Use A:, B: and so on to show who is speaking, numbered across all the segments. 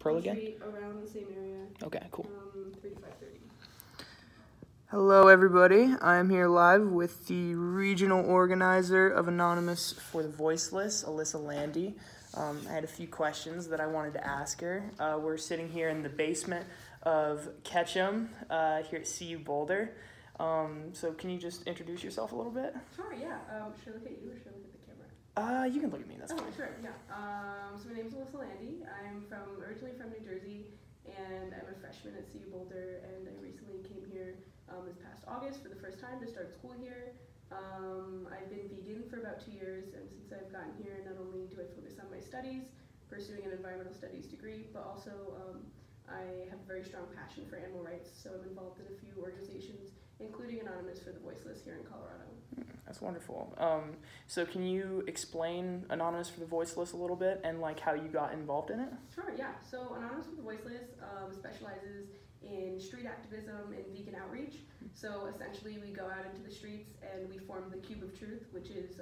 A: Pearl again?
B: Street, around the same area.
A: Okay, cool.
B: 3 to 5:30.
C: Hello everybody, I am here live with the regional organizer of Anonymous for the Voiceless, Alyssa Landi. I had a few questions that I wanted to ask her. We're sitting here in the basement of Ketchum here at CU Boulder. So can you just introduce yourself a little bit?
B: Sure, yeah. Should I look at you or should I look at the camera?
C: You can look at me, that's fine.
B: Sure, yeah. So my name is Alyssa Landi. I'm originally from New Jersey, and I'm a freshman at CU Boulder, and I recently came here this past August for the first time to start school here. I've been vegan for about 2 years, and since I've gotten here, not only do I focus on my studies, pursuing an environmental studies degree, but also I have a very strong passion for animal rights, so I'm involved in a few organizations, including Anonymous for the Voiceless here in Colorado.
C: That's wonderful. So can you explain Anonymous for the Voiceless a little bit and like how you got involved in it?
B: Sure, yeah. So Anonymous for the Voiceless specializes in street activism and vegan outreach. So essentially we go out into the streets and we form the Cube of Truth, which is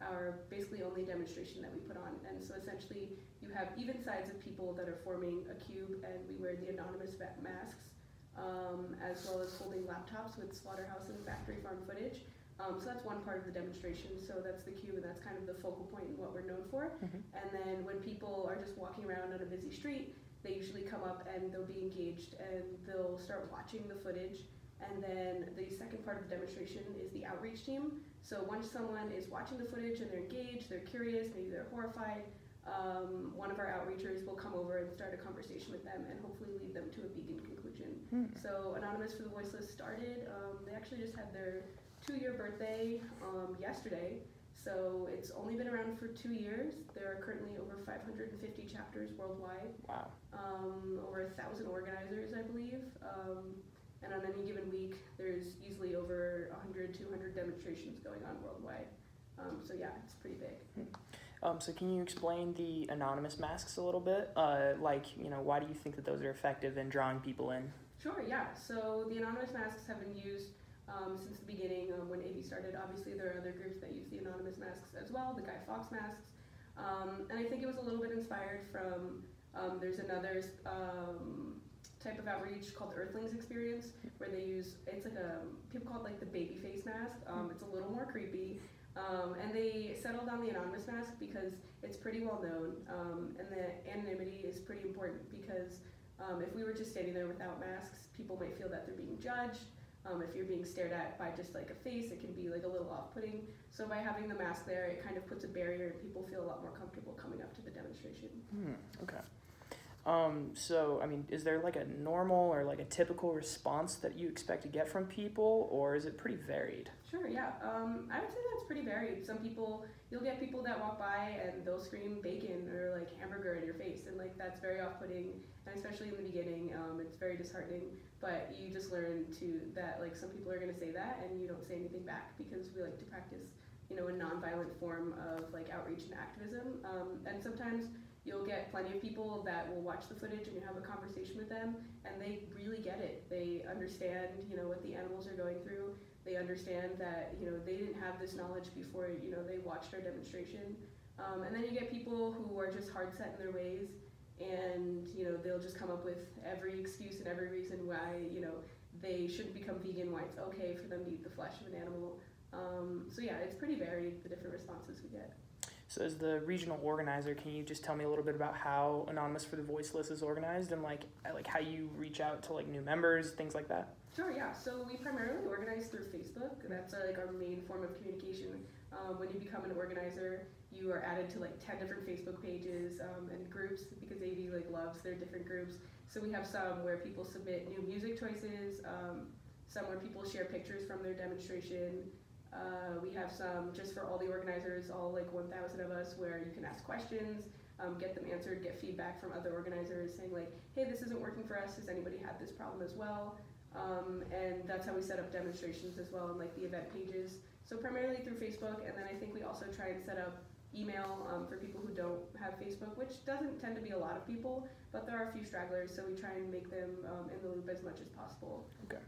B: our basically only demonstration that we put on. And so essentially you have even sides of people that are forming a cube, and we wear the Anonymous masks, as well as holding laptops with slaughterhouse and factory farm footage. So that's one part of the demonstration. So that's the cube, and that's kind of the focal point and what we're known for. And then when people are just walking around on a busy street, they usually come up and they'll be engaged and they'll start watching the footage. And then the second part of the demonstration is the outreach team. So once someone is watching the footage and they're engaged, they're curious, maybe they're horrified, one of our outreachers will come over and start a conversation with them and hopefully lead them to a vegan conclusion. So Anonymous for the Voiceless started, they actually just had their 2-year birthday yesterday. So it's only been around for 2 years. There are currently over 550 chapters worldwide.
C: Wow.
B: Over 1,000 organizers, I believe. And on any given week, there's easily over 100, 200 demonstrations going on worldwide. So yeah, it's pretty big.
C: So can you explain the Anonymous masks a little bit? Why do you think that those are effective in drawing people in?
B: Sure, yeah. So the Anonymous masks have been used since the beginning when AV started. Obviously, there are other groups that use the Anonymous masks as well, the Guy Fawkes masks. And I think it was a little bit inspired from, there's another type of outreach called the Earthlings experience, where they use, it's like people call it like the baby face mask. It's a little more creepy. And they settled on the Anonymous mask because it's pretty well known, and the anonymity is pretty important because if we were just standing there without masks, people might feel that they're being judged. If you're being stared at by just like a face, it can be like a little off-putting. So by having the mask there, it kind of puts a barrier and people feel a lot more comfortable coming up to the demonstration.
C: Okay. So, I mean, is there like a normal or like a typical response that you expect to get from people, or is it pretty varied?
B: Sure, yeah. I would say that's pretty varied. Some people, you'll get people that walk by and they'll scream bacon or like hamburger in your face, and like that's very off-putting, and especially in the beginning, it's very disheartening. But you just learn that like some people are going to say that and you don't say anything back, because we like to practice, a non-violent form of like outreach and activism. And sometimes you'll get plenty of people that will watch the footage and you have a conversation with them and they really get it. They understand, what the animals are going through. They understand that, they didn't have this knowledge before, they watched our demonstration. And then you get people who are just hard set in their ways, and, they'll just come up with every excuse and every reason why, they shouldn't become vegan, why it's okay for them to eat the flesh of an animal. So yeah, it's pretty varied, the different responses we get.
C: So as the regional organizer, can you just tell me a little bit about how Anonymous for the Voiceless is organized, and like how you reach out to like new members, things like that?
B: Sure, yeah. So we primarily organize through Facebook. That's like our main form of communication. When you become an organizer, you are added to like 10 different Facebook pages and groups, because AV like loves their different groups. So we have some where people submit new music choices, some where people share pictures from their demonstration. We have some just for all the organizers, all like 1,000 of us, where you can ask questions, get them answered, get feedback from other organizers saying like, hey, this isn't working for us, has anybody had this problem as well? And that's how we set up demonstrations as well, and like the event pages. So primarily through Facebook, and then I think we also try and set up email for people who don't have Facebook, which doesn't tend to be a lot of people, but there are a few stragglers, so we try and make them in the loop as much as possible.
C: Okay.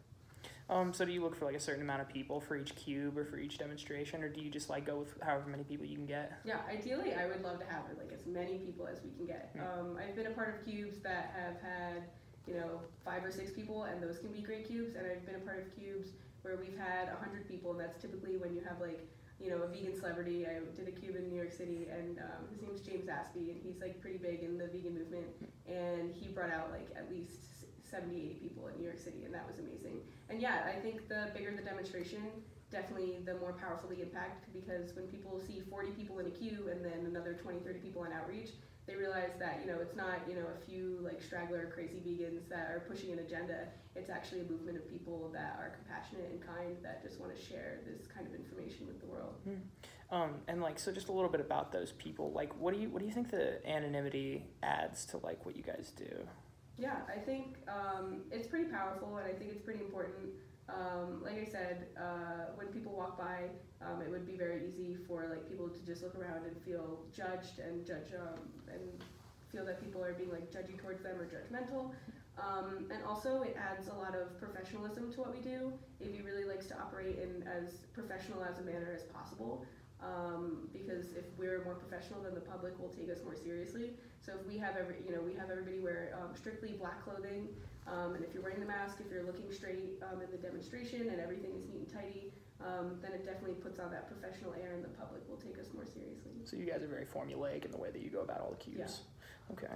C: So do you look for like a certain amount of people for each cube or for each demonstration, or do you just like go with however many people you can get?
B: Yeah, ideally I would love to have like as many people as we can get. I've been a part of cubes that have had, 5 or 6 people, and those can be great cubes, and I've been a part of cubes where we've had 100 people, and that's typically when you have like, a vegan celebrity. I did a cube in New York City, and his name's James Aspey, and he's like pretty big in the vegan movement, and he brought out like at least 70, 80 people in New York City, and that was amazing. And yeah, I think the bigger the demonstration, definitely the more powerful the impact, because when people see 40 people in a queue and then another 20, 30 people in outreach, they realize that, it's not, a few like straggler crazy vegans that are pushing an agenda. It's actually a movement of people that are compassionate and kind that just want to share this kind of information with the world.
C: And like, so just a little bit about those people, like what do you think the anonymity adds to like what you guys do?
B: Yeah, I think it's pretty powerful, and I think it's pretty important. Like I said, when people walk by, it would be very easy for like people to just look around and feel judged and and feel that people are being like judgy towards them or judgmental. And also it adds a lot of professionalism to what we do. AV really likes to operate in as professional as a manner as possible. Because if we're more professional, then the public will take us more seriously. So if we have everybody wear strictly black clothing, and if you're wearing the mask, if you're looking straight in the demonstration, and everything is neat and tidy, then it definitely puts on that professional air, and the public will take us more seriously.
C: So you guys are very formulaic in the way that you go about all the cubes.
B: Yeah.
C: Okay.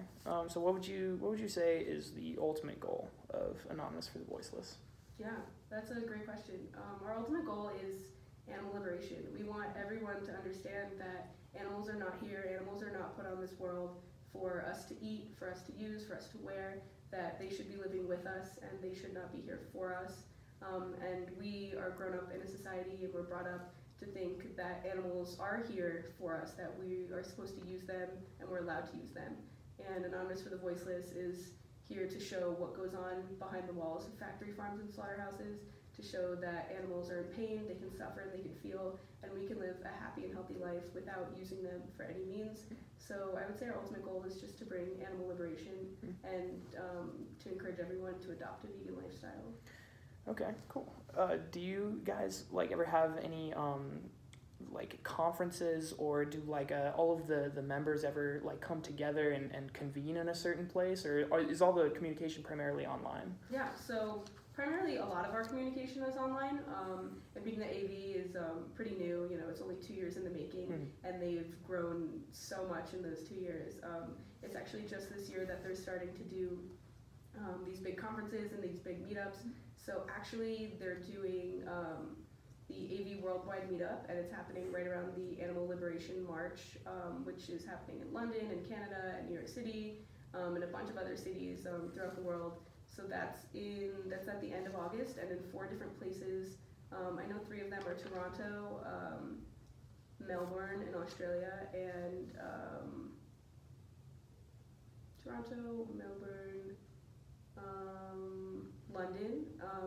C: So what would you say is the ultimate goal of Anonymous for the Voiceless?
B: Yeah, that's a great question. Our ultimate goal is animal liberation. We want everyone to understand that animals are not here, animals are not put on this world for us to eat, for us to use, for us to wear, that they should be living with us and they should not be here for us. And we are grown up in a society, and we're brought up to think that animals are here for us, that we are supposed to use them and we're allowed to use them. And Anonymous for the Voiceless is here to show what goes on behind the walls of factory farms and slaughterhouses, to show that animals are in pain, they can suffer, and they can feel, and we can live a happy and healthy life without using them for any means. So I would say our ultimate goal is just to bring animal liberation and to encourage everyone to adopt a vegan lifestyle.
C: Okay, cool. Do you guys like ever have any like conferences, or do like all of the members ever like come together and convene in a certain place, or is all the communication primarily online?
B: Yeah, so primarily a lot of our communication is online, and being that AV is pretty new, it's only 2 years in the making, and they've grown so much in those 2 years. It's actually just this year that they're starting to do these big conferences and these big meetups. So actually they're doing the AV Worldwide Meetup, and it's happening right around the Animal Liberation March, which is happening in London and Canada and New York City, and a bunch of other cities throughout the world. So that's at the end of August, and in 4 different places. I know 3 of them are Toronto, Melbourne in Australia, and Toronto, Melbourne, London,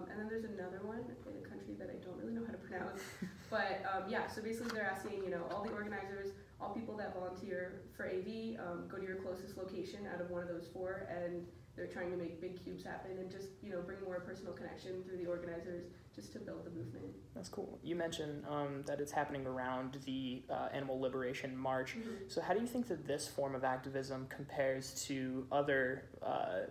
B: and then there's another one in a country that I don't really know how to pronounce. But yeah, so basically they're asking, all the organizers, all people that volunteer for AV, go to your closest location out of one of those 4, and they're trying to make big cubes happen and just, bring more personal connection through the organizers just to build the movement.
C: That's cool. You mentioned that it's happening around the Animal Liberation March. So how do you think that this form of activism compares to other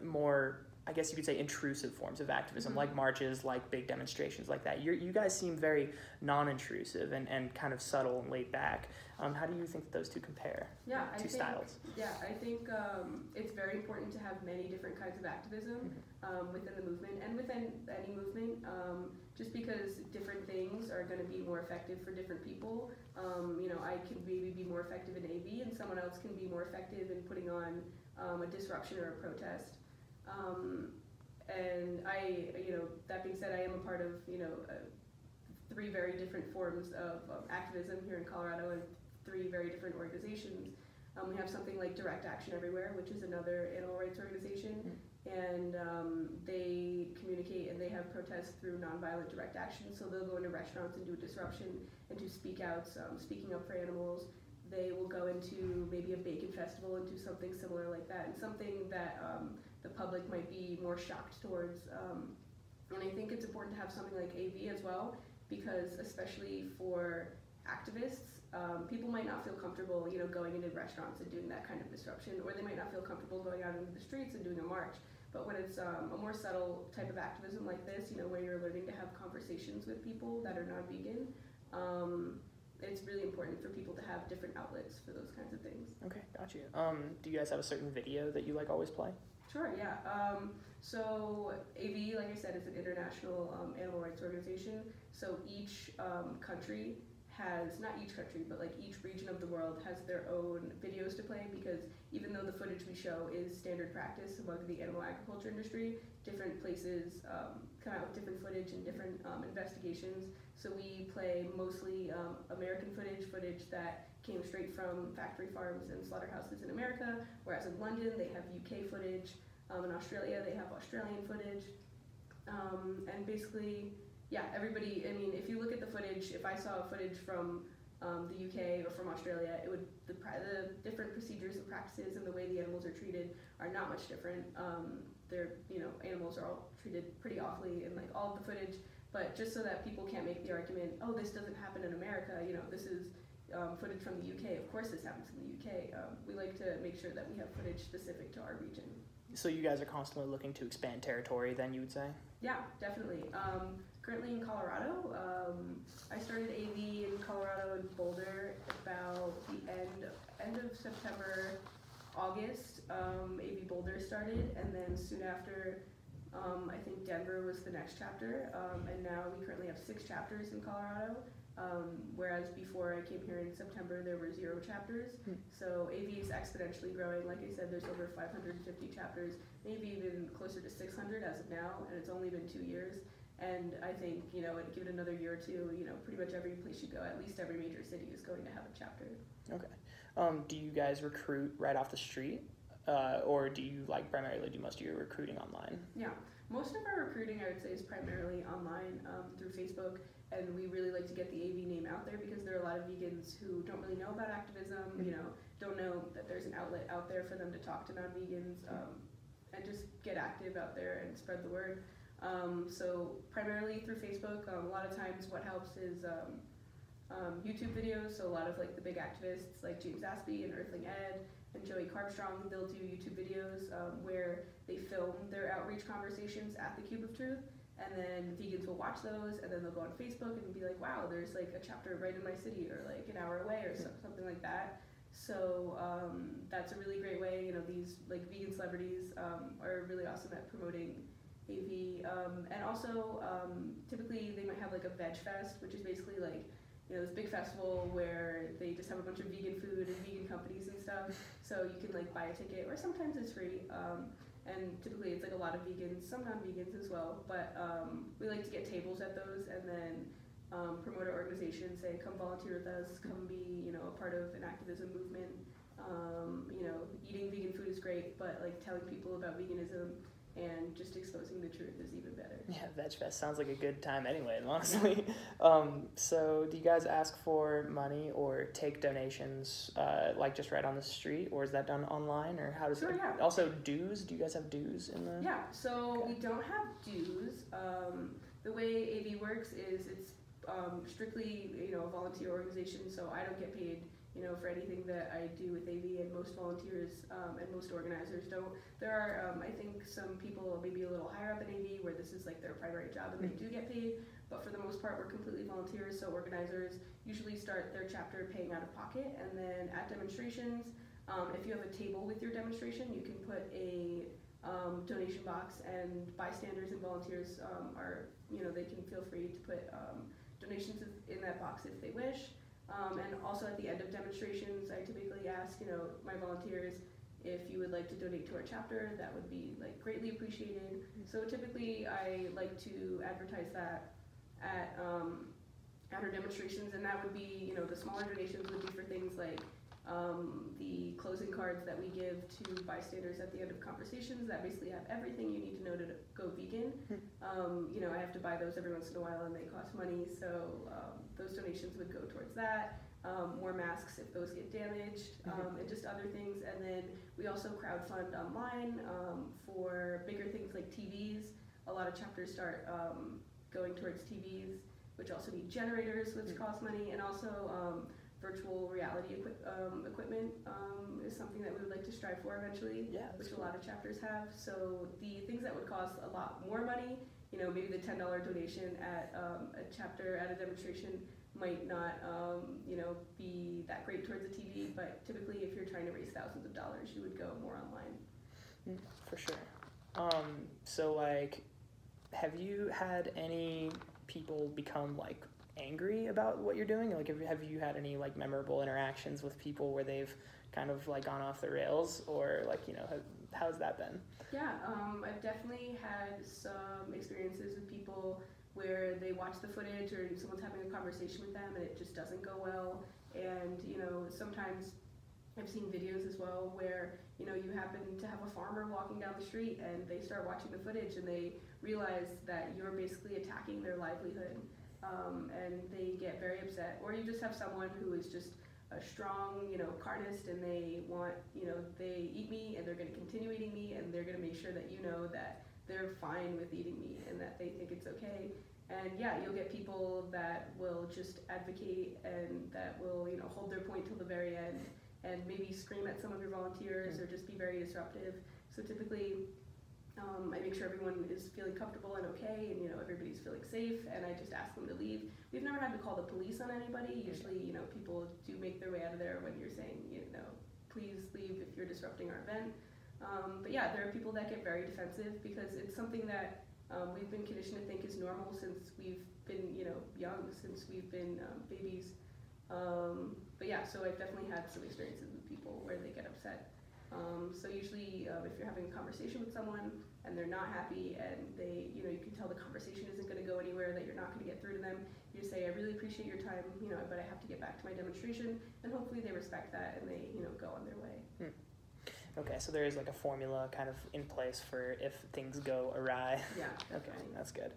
C: more, I guess you could say, intrusive forms of activism, like marches, like big demonstrations like that? You guys seem very non-intrusive and kind of subtle and laid back. How do you think those two compare? Styles?
B: Yeah, I think it's very important to have many different kinds of activism within the movement and within any movement, just because different things are going to be more effective for different people. I can maybe be more effective in AV, and someone else can be more effective in putting on a disruption or a protest. And that being said, I am a part of, 3 very different forms of activism here in Colorado, and 3 very different organizations. We have something like Direct Action Everywhere, which is another animal rights organization, and they communicate and they have protests through nonviolent direct action. So they'll go into restaurants and do a disruption and do speak outs, speaking up for animals. They will go into maybe a bacon festival and do something similar like that, and something that the public might be more shocked towards. And I think it's important to have something like AV as well, because especially for activists, people might not feel comfortable, going into restaurants and doing that kind of disruption, or they might not feel comfortable going out into the streets and doing a march. But when it's a more subtle type of activism like this, where you're learning to have conversations with people that are non-vegan, it's really important for people to have different outlets for those kinds of things.
C: Okay, got you. Do you guys have a certain video that you always play?
B: Sure, yeah. So AV, like I said, is an international animal rights organization. So each country has, not each country, but each region of the world has their own videos to play, because even though the footage we show is standard practice among the animal agriculture industry, different places come out with different footage and different investigations. So we play mostly American footage that came straight from factory farms and slaughterhouses in America, whereas in London they have UK footage, in Australia they have Australian footage, and basically, yeah, everybody, if you look at the footage, if I saw footage from the UK or from Australia, the different procedures and practices and the way the animals are treated are not much different. Animals are all treated pretty awfully in all of the footage, but just so that people can't make the argument, oh, this doesn't happen in America, this is footage from the UK, of course this happens in the UK. We like to make sure that we have footage specific to our region. So
C: you guys are constantly looking to expand territory then, you would say?
B: Yeah, definitely. Currently in Colorado, I started AV in Colorado in Boulder about the end of September, August. AV Boulder started, and then soon after, I think Denver was the next chapter, and now we currently have 6 chapters in Colorado. Whereas before I came here in September, there were 0 chapters. So AV is exponentially growing. Like I said, there's over 550 chapters, maybe even closer to 600 as of now, and it's only been 2 years. And I think, give it another year or two, pretty much every place you go, at least every major city is going to have a chapter.
C: Okay. Do you guys recruit right off the street? Or do you primarily do most of your recruiting online?
B: Yeah, most of our recruiting, I would say, is primarily online through Facebook, and we really like to get the AV name out there, because there are a lot of vegans who don't really know about activism, don't know that there's an outlet out there for them to talk to non-vegans, and just get active out there and spread the word. So primarily through Facebook. A lot of times what helps is YouTube videos, so a lot of the big activists like James Aspie and Earthling Ed and Joey Carbstrong, they'll do YouTube videos where they film their outreach conversations at the Cube of Truth, and then vegans will watch those, and then they'll go on Facebook and be like, wow, there's a chapter right in my city, or an hour away, or something like that. So that's a really great way. These vegan celebrities are really awesome at promoting AV, and also typically they might have a veg fest, which is basically this big festival where they just have a bunch of vegan food and vegan companies and stuff, so you can buy a ticket, or sometimes it's free, and typically it's a lot of vegans, some non-vegans as well, but we like to get tables at those, and then promote our organization, say come volunteer with us, come be a part of an activism movement. Eating vegan food is great, but telling people about veganism and just exposing the truth is even better.
C: Yeah, Veg Fest sounds like a good time anyway, honestly. So do you guys ask for money or take donations just right on the street, or is that done online, or how does
B: Sure,
C: it?
B: yeah.
C: Also dues, do you guys have dues in the?
B: Yeah, so
C: Okay.
B: we don't have dues. The way AV works is it's strictly a volunteer organization, so I don't get paid for anything that I do with AV, and most volunteers and most organizers don't. There are, I think, some people maybe a little higher up in AV where this is their primary job and they do get paid, but for the most part we're completely volunteers, so organizers usually start their chapter paying out of pocket, and then at demonstrations, if you have a table with your demonstration, you can put a donation box, and bystanders and volunteers are, they can feel free to put donations in that box if they wish. And also at the end of demonstrations, I typically ask, my volunteers, if you would like to donate to our chapter, that would be greatly appreciated. So typically I like to advertise that at our demonstrations, and that would be, the smaller donations would be for things like the closing cards that we give to bystanders at the end of conversations that basically have everything you need to know to go vegan. I have to buy those every once in a while, and they cost money, so those donations would go towards that. More masks if those get damaged, and just other things. And then we also crowdfund online for bigger things like TVs. a lot of chapters start going towards TVs, which also need generators, which cost money, and also virtual reality equipment is something that we would like to strive for eventually, which a lot of chapters have. So the things that would cost a lot more money, you know, maybe the $10 donation at a chapter at a demonstration might not, you know, be that great towards a TV, but typically if you're trying to raise thousands of dollars, you would go more online.
C: For sure. So like, have you had any people become like angry about what you're doing? Like, have you had any like memorable interactions with people where they've kind of like gone off the rails, or like, you know, how's that been?
B: Yeah, I've definitely had some experiences with people where they watch the footage or someone's having a conversation with them and it just doesn't go well. And, you know, sometimes I've seen videos as well where, you know, you happen to have a farmer walking down the street and they start watching the footage and they realize that you're basically attacking their livelihood, and they get very upset. Or you just have someone who is just a strong, you know, carnist, and they want, you know, they eat meat and they're going to continue eating meat, and they're going to make sure that you know that they're fine with eating meat and that they think it's okay. And yeah, you'll get people that will just advocate and that will, you know, hold their point till the very end and maybe scream at some of your volunteers or just be very disruptive. So typically, I make sure everyone is feeling comfortable and okay, and, you know, everybody's feeling safe, and I just ask them to leave. We've never had to call the police on anybody. Usually, you know, people do make their way out of there when you're saying, you know, please leave if you're disrupting our event. But yeah, there are people that get very defensive because it's something that we've been conditioned to think is normal since we've been, you know, young, since we've been babies. But yeah, so I've definitely had some experiences with people where they get upset. So usually if you're having a conversation with someone and they're not happy and they, you know, you can tell the conversation isn't going to go anywhere, that you're not going to get through to them, you just say, I really appreciate your time, you know, but I have to get back to my demonstration, and hopefully they respect that and they, you know, go on their way.
C: Okay, so there is like a formula kind of in place for if things go awry.
B: Yeah.
C: Okay, that's good.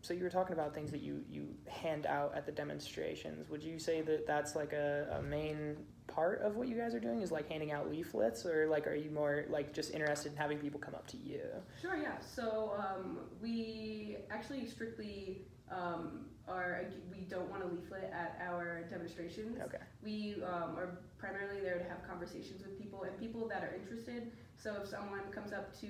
C: So you were talking about things that you hand out at the demonstrations. Would you say that that's like a main part of what you guys are doing, is like handing out leaflets, or like are you more like just interested in having people come up to you?
B: Sure, yeah. So we actually strictly we don't want a leaflet at our demonstrations.
C: Okay.
B: We are primarily there to have conversations with people and people that are interested. So if someone comes up to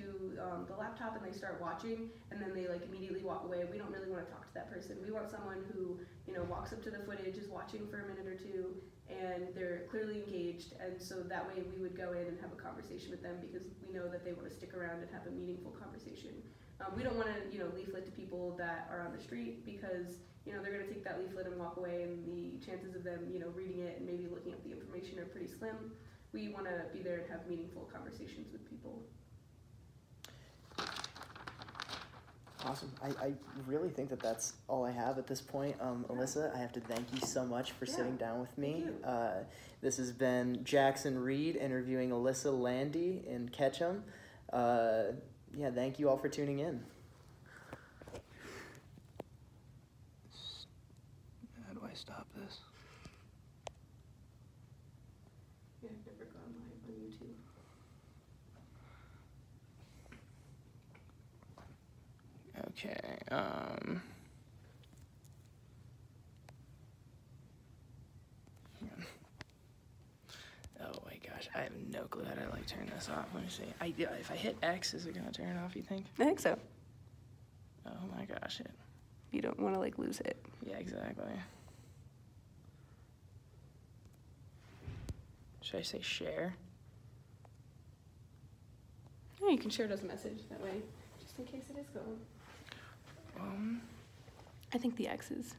B: the laptop and they start watching and then they like immediately walk away, we don't really want to talk to that person. We want someone who, you know, walks up to the footage, is watching for a minute or two, and they're clearly engaged, and so that way we would go in and have a conversation with them because we know that they want to stick around and have a meaningful conversation. We don't want to, you know, leaflet to people that are on the street because, you know, they're going to take that leaflet and walk away, and the chances of them, you know, reading it and maybe looking up the information are pretty slim. We want to be there and have meaningful conversations with people.
C: Awesome. I really think that that's all I have at this point. Alyssa, I have to thank you so much for sitting down with me. This has been Jackson Reed interviewing Alyssa Landi in Ketchum. Yeah, thank you all for tuning in. How do I stop this?
B: Yeah, I've never gone live on YouTube.
C: Okay, oh my gosh, I have no clue how to like turn this off. Let me see. If I hit X, is it gonna turn it off, you think?
B: I think so.
C: Oh my gosh,
B: You don't want to like lose it.
C: Yeah, exactly. Should I say share?
B: No, you can share it as a message that way, just in case it is gone. I think the X is